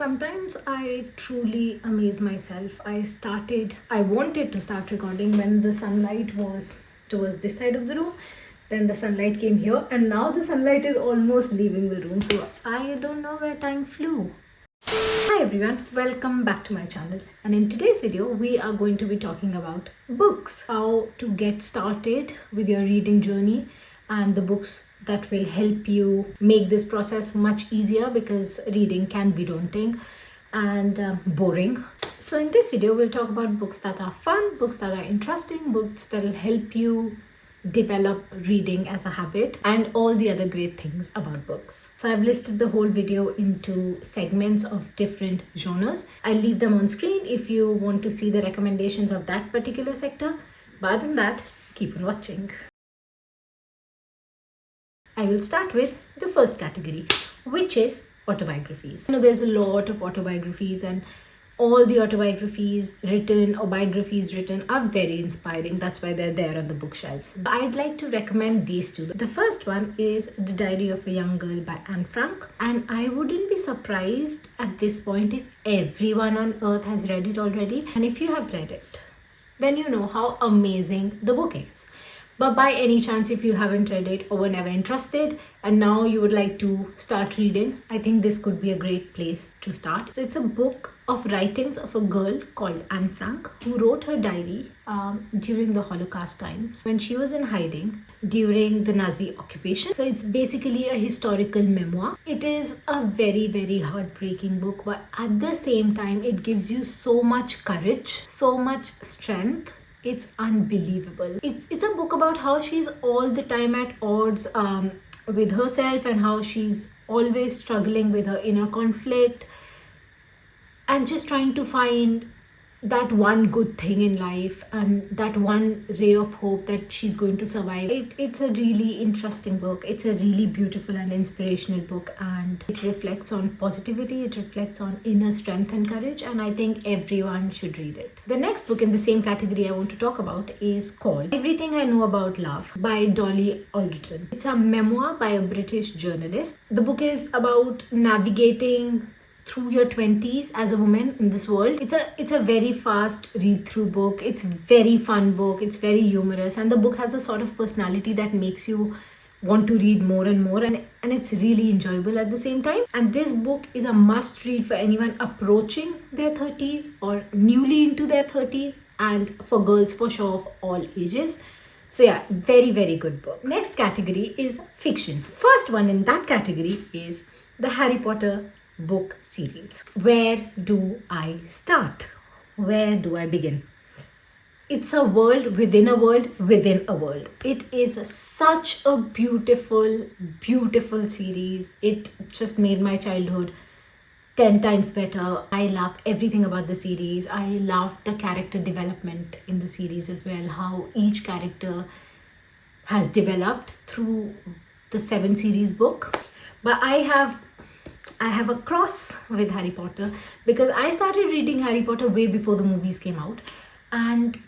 Sometimes I truly amaze myself. I wanted to start recording when the sunlight was towards this side of the room. Then the sunlight came here, and now the sunlight is almost leaving the room. So I don't know where time flew. Hi everyone, welcome back to my channel. And in today's video, we are going to be talking about books. How to get started with your reading journey and the books that will help you make this process much easier because reading can be daunting and boring. So in this video, we'll talk about books that are fun, books that are interesting, books that will help you develop reading as a habit and all the other great things about books. So I've listed the whole video into segments of different genres. I'll leave them on screen if you want to see the recommendations of that particular sector. But other than that, keep on watching. I will start with the first category, which is autobiographies. There's a lot of autobiographies, and all the autobiographies written or biographies written are very inspiring. That's why they're there on the bookshelves. I'd like to recommend these two. The first one is The Diary of a Young Girl by Anne Frank. And I wouldn't be surprised at this point if everyone on earth has read it already. And if you have read it, then you know how amazing the book is. But by any chance, if you haven't read it or were never interested and now you would like to start reading, I think this could be a great place to start. So it's a book of writings of a girl called Anne Frank who wrote her diary during the Holocaust times when she was in hiding during the Nazi occupation. So it's basically a historical memoir. It is a very, very heartbreaking book, but at the same time, it gives you so much courage, so much strength. It's unbelievable. It's a book about how she's all the time at odds with herself and how she's always struggling with her inner conflict and just trying to find that one good thing in life and that one ray of hope that she's going to survive. It's a really interesting book. It's a really beautiful and inspirational book, and it reflects on positivity, it reflects on inner strength and courage, and I think everyone should read it. The next book in the same category I want to talk about is called Everything I Know About Love by Dolly Alderton. It's a memoir by a British journalist. The book is about navigating through your 20s as a woman in this world. It's a very fast read through book. It's very fun book. It's very humorous, and the book has a sort of personality that makes you want to read more and more, and it's really enjoyable at the same time. And this book is a must read for anyone approaching their 30s or newly into their 30s, and for girls for sure of all ages. So yeah, very, very good book. Next category is fiction. First one in that category is the Harry Potter book series. Where do I start? Where do I begin? It's a world within a world within a world. It is such a beautiful, beautiful series. It just made my childhood 10 times better. I love everything about the series. I love the character development in the series as well, how each character has developed through the 7 series book. But I have a cross with Harry Potter because I started reading Harry Potter way before the movies came out, and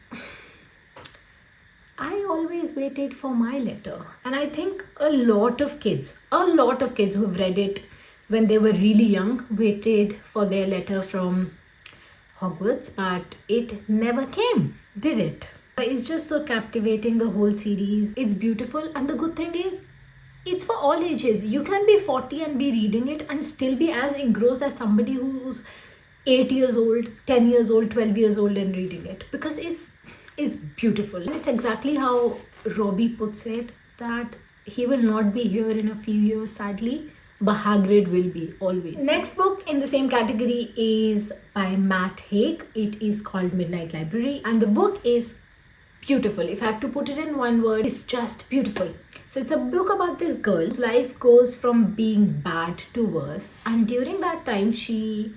I always waited for my letter. And I think a lot of kids who've read it when they were really young waited for their letter from Hogwarts, but it never came, did it? It's just so captivating, the whole series. It's beautiful, and the good thing is it's for all ages. You can be 40 and be reading it and still be as engrossed as somebody who's 8 years old, 10 years old, 12 years old and reading it, because it's beautiful. It's exactly how Robbie puts it, that he will not be here in a few years, sadly, but Hagrid will be always. Next book in the same category is by Matt Haig. It is called Midnight Library, and the book is beautiful. If I have to put it in one word, it's just beautiful. So it's a book about this girl whose life goes from being bad to worse, and during that time she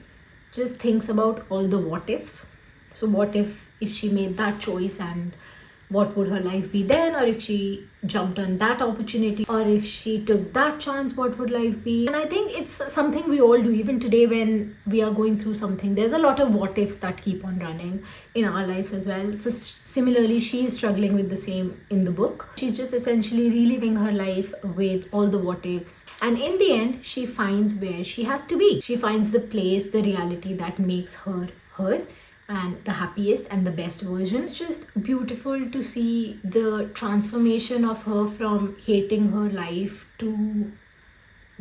just thinks about all the what ifs. So what if she made that choice and what would her life be then, or if she jumped on that opportunity, or if she took that chance, what would life be? And I think it's something we all do even today when we are going through something. There's a lot of what ifs that keep on running in our lives as well. So similarly, she is struggling with the same in the book. She's just essentially reliving her life with all the what ifs, and in the end she finds where she has to be. She finds the place, the reality that makes her her, and the happiest and the best version. It's just beautiful to see the transformation of her from hating her life to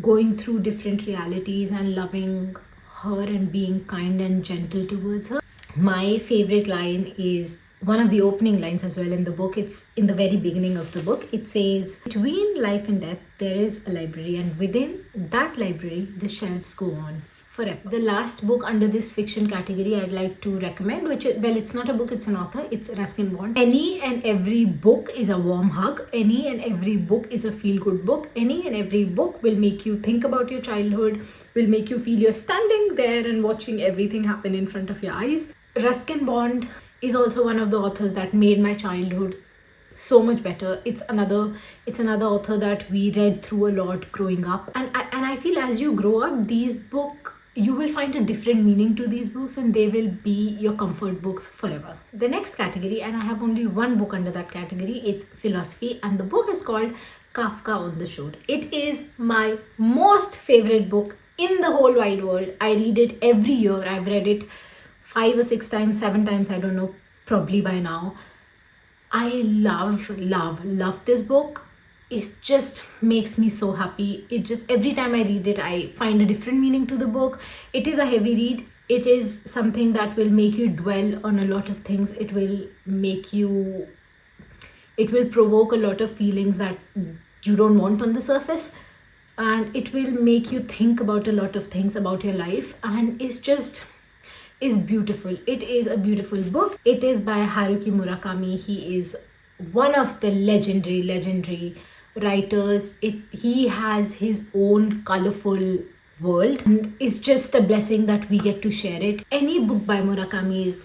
going through different realities and loving her and being kind and gentle towards her. My favorite line is one of the opening lines as well in the book. It's in the very beginning of the book. It says, "Between life and death, there is a library, and within that library, the shelves go on forever." The last book under this fiction category I'd like to recommend, which is, well, it's not a book, it's an author, it's Ruskin Bond. Any and every book is a warm hug. Any and every book is a feel-good book. Any and every book will make you think about your childhood, will make you feel you're standing there and watching everything happen in front of your eyes. Ruskin Bond is also one of the authors that made my childhood so much better. It's another author that we read through a lot growing up, and I feel as you grow up, these books, you will find a different meaning to these books, and they will be your comfort books forever. The next category, and I have only one book under that category, it's philosophy, and the book is called Kafka on the Shore. It is my most favorite book in the whole wide world. I read it every year. I've read it 5 or 6 times, 7 times, I don't know, probably by now. I love this book. It just makes me so happy. It just, every time I read it, I find a different meaning to the book. It is a heavy read. It is something that will make you dwell on a lot of things. It will provoke a lot of feelings that you don't want on the surface, and it will make you think about a lot of things about your life, and is beautiful. It is a beautiful book. It is by Haruki Murakami. He is one of the legendary writers. He has his own colorful world, and it's just a blessing that we get to share it. Any book by Murakami is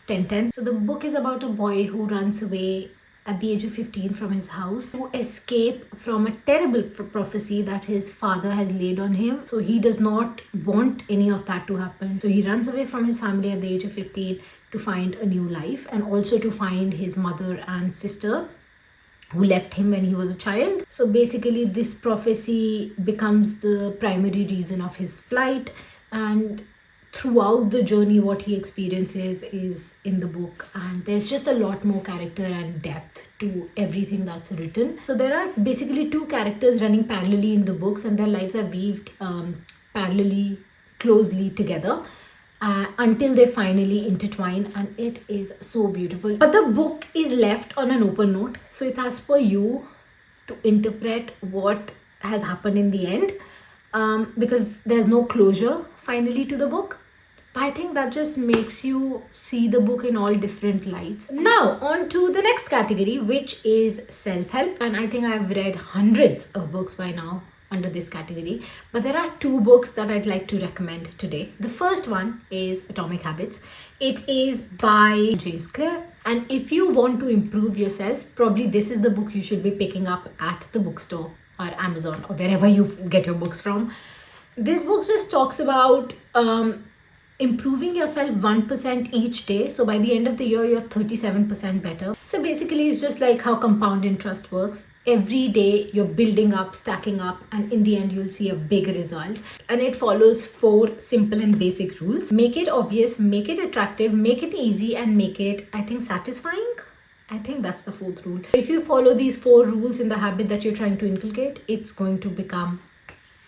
10/10. So the book is about a boy who runs away at the age of 15 from his house to escape from a terrible prophecy that his father has laid on him. So he does not want any of that to happen. So he runs away from his family at the age of 15 to find a new life, and also to find his mother and sister who left him when he was a child. So basically this prophecy becomes the primary reason of his flight, and throughout the journey what he experiences is in the book, and there's just a lot more character and depth to everything that's written. So there are basically 2 characters running parallelly in the books, and their lives are weaved parallelly, closely together until they finally intertwine, and it is so beautiful. But the book is left on an open note, so it's as per you to interpret what has happened in the end, because there's no closure finally to the book. But I think that just makes you see the book in all different lights. Now on to the next category, which is self-help, and I think I've read hundreds of books by now under this category, but there are 2 books that I'd like to recommend today. The first one is Atomic Habits. It is by James Clear, and if you want to improve yourself, probably this is the book you should be picking up at the bookstore or Amazon or wherever you get your books from. This book just talks about improving yourself 1% each day. So by the end of the year, you're 37% better. So basically, it's just like how compound interest works. Every day, you're building up, stacking up, and in the end, you'll see a big result. And it follows 4 simple and basic rules. Make it obvious, make it attractive, make it easy, and make it, I think, satisfying. I think that's the 4th rule. If you follow these 4 rules in the habit that you're trying to inculcate, it's going to become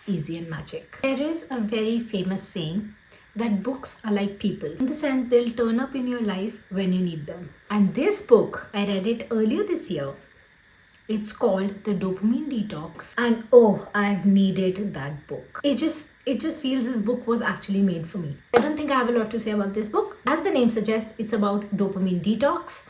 easy and magic. There is a very famous saying that books are like people, in the sense they'll turn up in your life when you need them. And this book, I read it earlier this year. It's called The Dopamine Detox, and oh, I've needed that book. It just feels this book was actually made for me. I don't think I have a lot to say about this book. As the name suggests, it's about dopamine detox.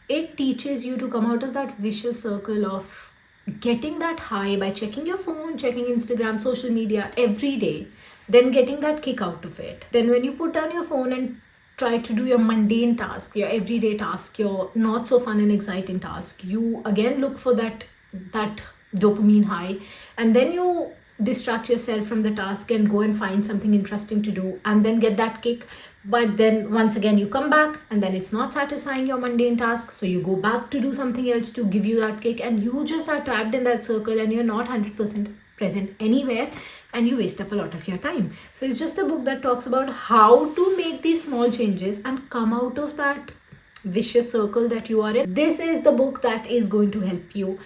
It teaches you to come out of that vicious circle of getting that high by checking your phone, checking Instagram, social media every day, then getting that kick out of it. Then when you put down your phone and try to do your mundane task, your everyday task, your not so fun and exciting task, you again look for that dopamine high, and then you distract yourself from the task and go and find something interesting to do and then get that kick. But then once again you come back and then it's not satisfying your mundane task, so you go back to do something else to give you that kick, and you just are trapped in that circle and you're not 100% present anywhere, and you waste up a lot of your time. So it's just a book that talks about how to make these small changes and come out of that vicious circle that you are in. This is the book that is going to help you.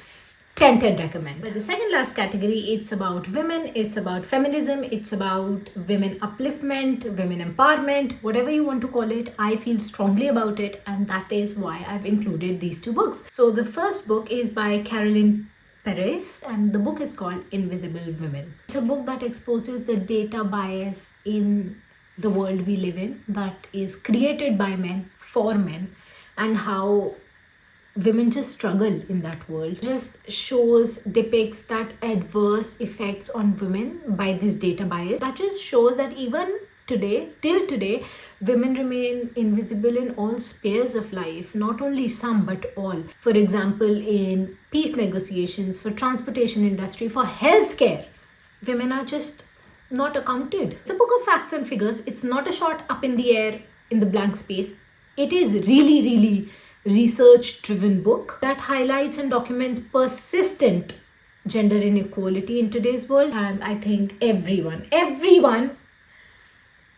10 recommend. But the second last category, it's about women, it's about feminism, it's about women upliftment, women empowerment, whatever you want to call it. I feel strongly about it, and that is why I've included these two books. So the first book is by Perez, and the book is called Invisible Women. It's a book that exposes the data bias in the world we live in that is created by men for men, and how women just struggle in that world. Just depicts that adverse effects on women by this data bias. That just shows that even today, till today, women remain invisible in all spheres of life, not only some but all. For example, in peace negotiations, for transportation industry, for healthcare, women are just not accounted. It's a book of facts and figures. It's not a shot up in the air in the blank space. It is really research-driven book that highlights and documents persistent gender inequality in today's world. And I think everyone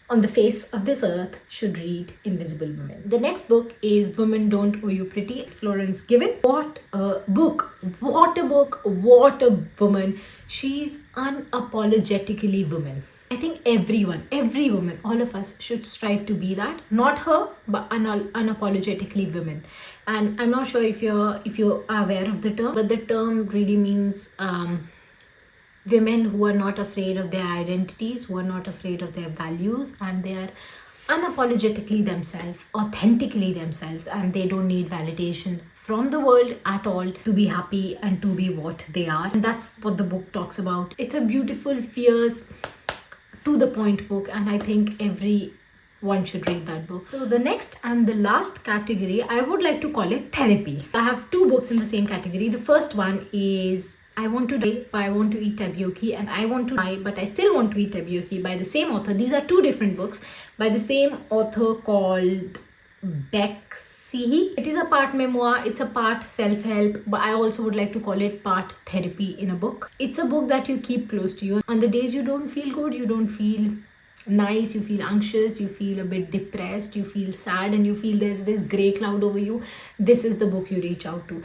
on the face of this earth should read Invisible Women. The next book is Women Don't Owe You Pretty. It's Florence Given. What a book, what a woman. She's unapologetically woman. I think every woman, all of us should strive to be that. Not her, but unapologetically women. And I'm not sure if you're aware of the term, but the term really means women who are not afraid of their identities, who are not afraid of their values, and they are unapologetically themselves, authentically themselves, and they don't need validation from the world at all to be happy and to be what they are. And that's what the book talks about. It's a beautiful, fierce, to the point book, and I think everyone should read that book. So the next and the last category, I would like to call it therapy. I have two books in the same category. The first one is I Want to Die, but I Want to Eat Tteokbokki, and I Want to Die, but I Still Want to Eat Tteokbokki, by the same author. These are two different books by the same author called Baek Sehee. It is a part memoir, it's a part self-help, but I also would like to call it part therapy in a book. It's a book that you keep close to you. On the days you don't feel good, you don't feel nice, you feel anxious, you feel a bit depressed, you feel sad, and you feel there's this grey cloud over you, this is the book you reach out to.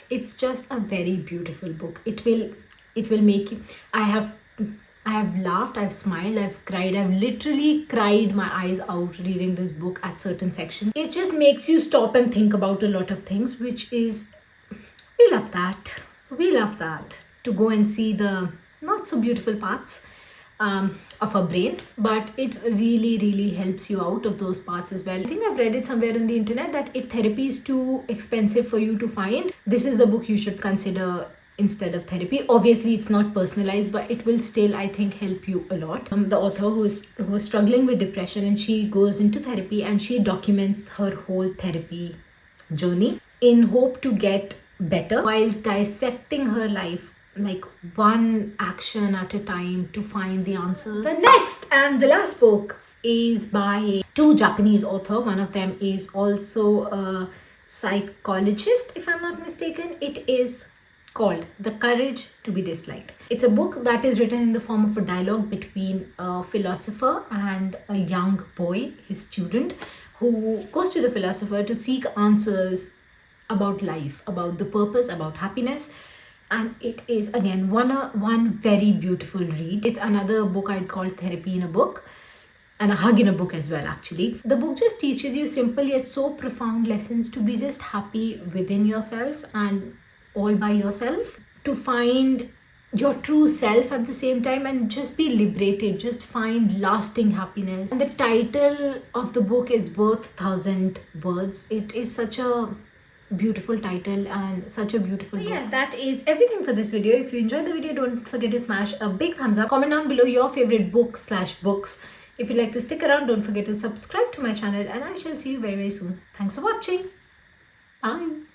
It's just a very beautiful book. It will make you... I have laughed, I've smiled, I've cried, I've literally cried my eyes out reading this book at certain sections. It just makes you stop and think about a lot of things, which is, we love that. We love that. To go and see the not so beautiful parts of our brain, but it really helps you out of those parts as well. I think I've read it somewhere on the internet that if therapy is too expensive for you to find, this is the book you should consider instead of therapy. Obviously it's not personalized, but it will still, I think, help you a lot. The author who is struggling with depression, and she goes into therapy and she documents her whole therapy journey in hope to get better, whilst dissecting her life like one action at a time to find the answers. The next and the last book is by two Japanese authors. One of them is also a psychologist, if I'm not mistaken. It is called The Courage to be Disliked. It's a book that is written in the form of a dialogue between a philosopher and a young boy, his student, who goes to the philosopher to seek answers about life, about the purpose, about happiness. And it is again one very beautiful read. It's another book I'd call therapy in a book, and a hug in a book as well, actually. The book just teaches you simple yet so profound lessons to be just happy within yourself and all by yourself, to find your true self at the same time and just be liberated, just find lasting happiness. And the title of the book is Worth 1,000 Words. It is such a beautiful title and such a beautiful book. Yeah, that is everything for this video. If you enjoyed the video, don't forget to smash a big thumbs up. Comment down below your favorite book/books If you'd like to stick around, don't forget to subscribe to my channel, and I shall see you very, very soon. Thanks for watching. Bye.